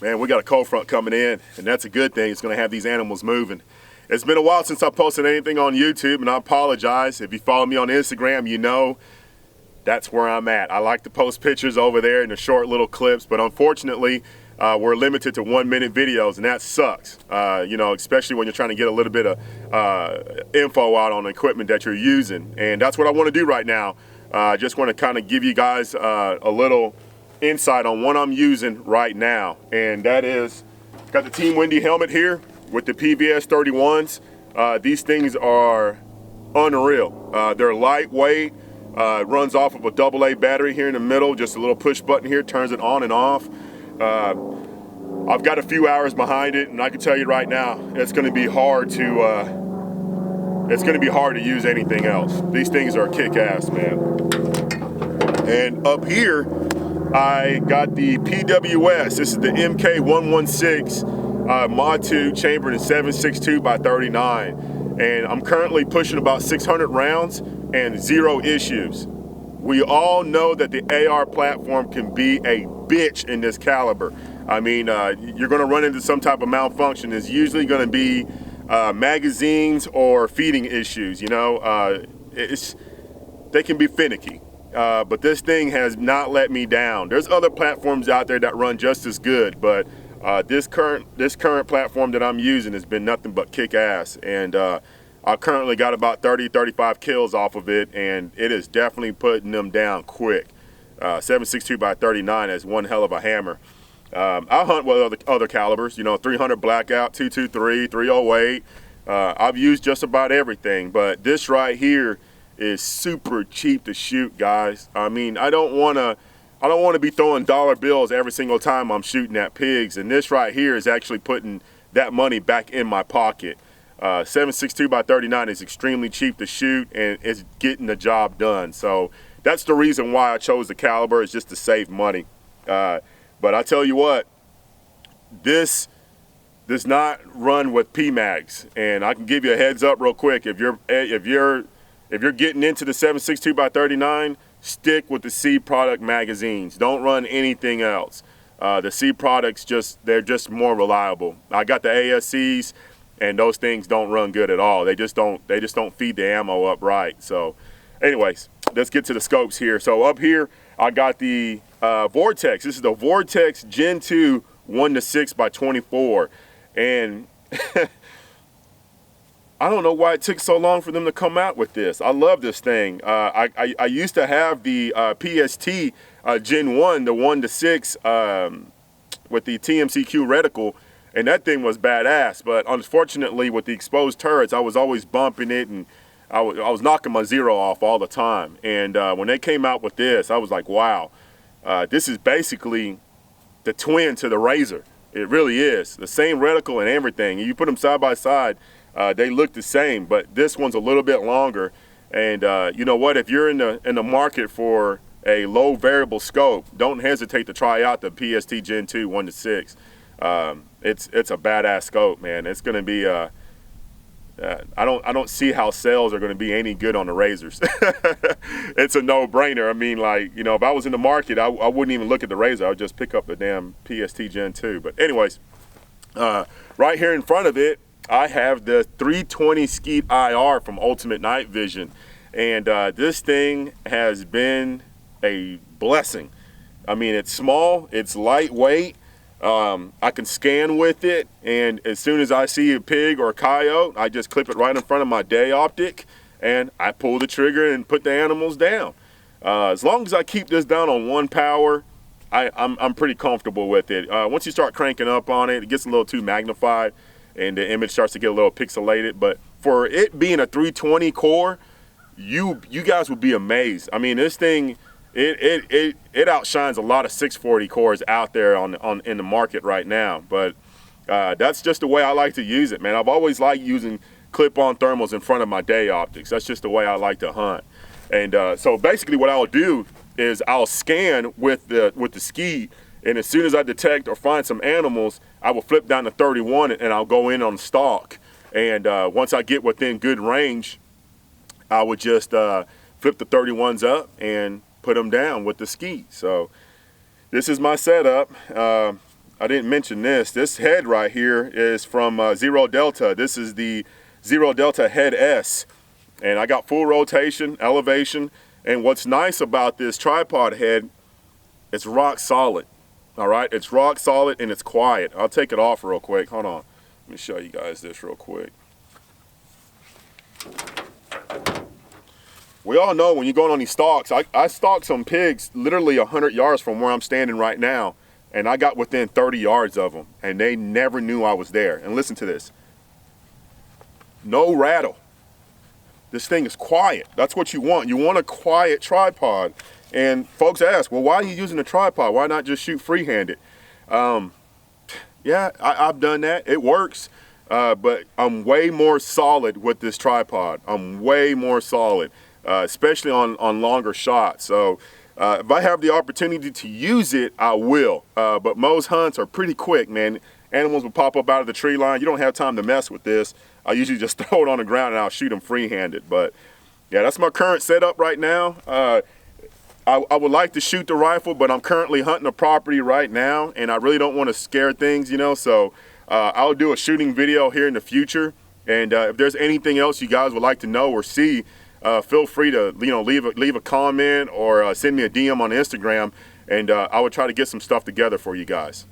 Man, we got a cold front coming in, and that's a good thing. It's going to have these animals moving. It's been a while since I posted anything on YouTube, and I apologize. If you follow me on Instagram, you know that's where I'm at. I like to post pictures over there in the short little clips, but unfortunately, we're limited to 1-minute videos, and that sucks. You know, especially when you're trying to get a little bit of info out on the equipment that you're using. And that's what I want to do right now. I just want to kind of give you guys a little insight on what I'm using right now, and that is got the Team Wendy helmet here with the PWS 31s. These things are unreal. They're lightweight, runs off of a AA battery here in the middle, just a little push button here turns it on and off. I've got a few hours behind it, and I can tell you right now it's going to be hard to use anything else. These things are kick-ass, man. And up here I got the PWS. This is the MK116 MOD2 chambered in 7.62 by 39. And I'm currently pushing about 600 rounds and 0 issues. We all know that the AR platform can be a bitch in this caliber. I mean, you're going to run into some type of malfunction. It's usually going to be magazines or feeding issues, you know. They can be finicky. But this thing has not let me down. There's other platforms out there that run just as good, but this current platform that I'm using has been nothing but kick ass. And I've currently got about 30-35 kills off of it, and it is definitely putting them down quick. 7.62 by 39 is one hell of a hammer. I'll hunt with other calibers, you know, 300 blackout, 223, 308. I've used just about everything, but this right here is super cheap to shoot, guys. I mean, I don't want to be throwing dollar bills every single time I'm shooting at pigs, and this right here is actually putting that money back in my pocket. 7.62 by 39 is extremely cheap to shoot, and it's getting the job done. So that's the reason why I chose the caliber, is just to save money. But I tell you what, this does not run with PMags, and I can give you a heads up real quick. If you're getting into the 7.62 by 39, stick with the C product magazines. Don't run anything else. The C products they're just more reliable. I got the ASCs, and those things don't run good at all. They just don't feed the ammo up right. So anyways, let's get to the scopes here. So up here I got the Vortex. This is the Vortex Gen-II 1:6 by 24, and I don't know why it took so long for them to come out with this. I love this thing. I used to have the PST Gen-I, the 1:6 with the TMCQ reticle, and that thing was badass. But unfortunately, with the exposed turrets, I was always bumping it, and I was knocking my zero off all the time. And when they came out with this, I was like, wow, this is basically the twin to the Razor. It really is. The same reticle and everything. You put them side by side, they look the same, but this one's a little bit longer. And you know what? If you're in the market for a low variable scope, don't hesitate to try out the PST Gen-II 1:6. It's a badass scope, man. It's going to be I don't see how sales are going to be any good on the Razors. It's a no-brainer. I mean, like, you know, if I was in the market, I wouldn't even look at the Razor. I would just pick up the damn PST Gen-II. But anyways, right here in front of it, I have the 320 Skeet IR from Ultimate Night Vision, and this thing has been a blessing. I mean, it's small, it's lightweight. I can scan with it, and as soon as I see a pig or a coyote, I just clip it right in front of my day optic, and I pull the trigger and put the animals down. As long as I keep this down on 1 power, I'm pretty comfortable with it. Once you start cranking up on it, it gets a little too magnified, and the image starts to get a little pixelated. But for it being a 320 core, you guys would be amazed. I mean, this thing, it outshines a lot of 640 cores out there in the market right now. But that's just the way I like to use it, man. I've always liked using clip-on thermals in front of my day optics. That's just the way I like to hunt. And so basically what I'll do is I'll scan with the Skeet, and as soon as I detect or find some animals, I will flip down to 31 and I'll go in on stalk. And once I get within good range, I would just flip the 31s up and put them down with the Skeet. So this is my setup. I didn't mention this. This head right here is from ZRODELTA. This is the ZRODELTA Head-S. And I got full rotation, elevation. And what's nice about this tripod head, it's rock solid. All right, it's rock solid and it's quiet. I'll take it off real quick. Hold on. Let me show you guys this real quick. We all know when you're going on these stalks, I stalked some pigs literally 100 yards from where I'm standing right now, and I got within 30 yards of them, and they never knew I was there. And listen to this. No rattle. This thing is quiet. That's what you want. You want a quiet tripod. And folks ask, well, why are you using a tripod? Why not just shoot free-handed? Yeah, I've done that. It works. But I'm way more solid with this tripod. I'm way more solid, especially on longer shots. So if I have the opportunity to use it, I will. But most hunts are pretty quick, man. Animals will pop up out of the tree line. You don't have time to mess with this. I usually just throw it on the ground and I'll shoot them free-handed. But yeah, that's my current setup right now. I would like to shoot the rifle, but I'm currently hunting a property right now, and I really don't want to scare things, you know, so I'll do a shooting video here in the future. And if there's anything else you guys would like to know or see, feel free to, you know, leave a comment or send me a DM on Instagram, and I will try to get some stuff together for you guys.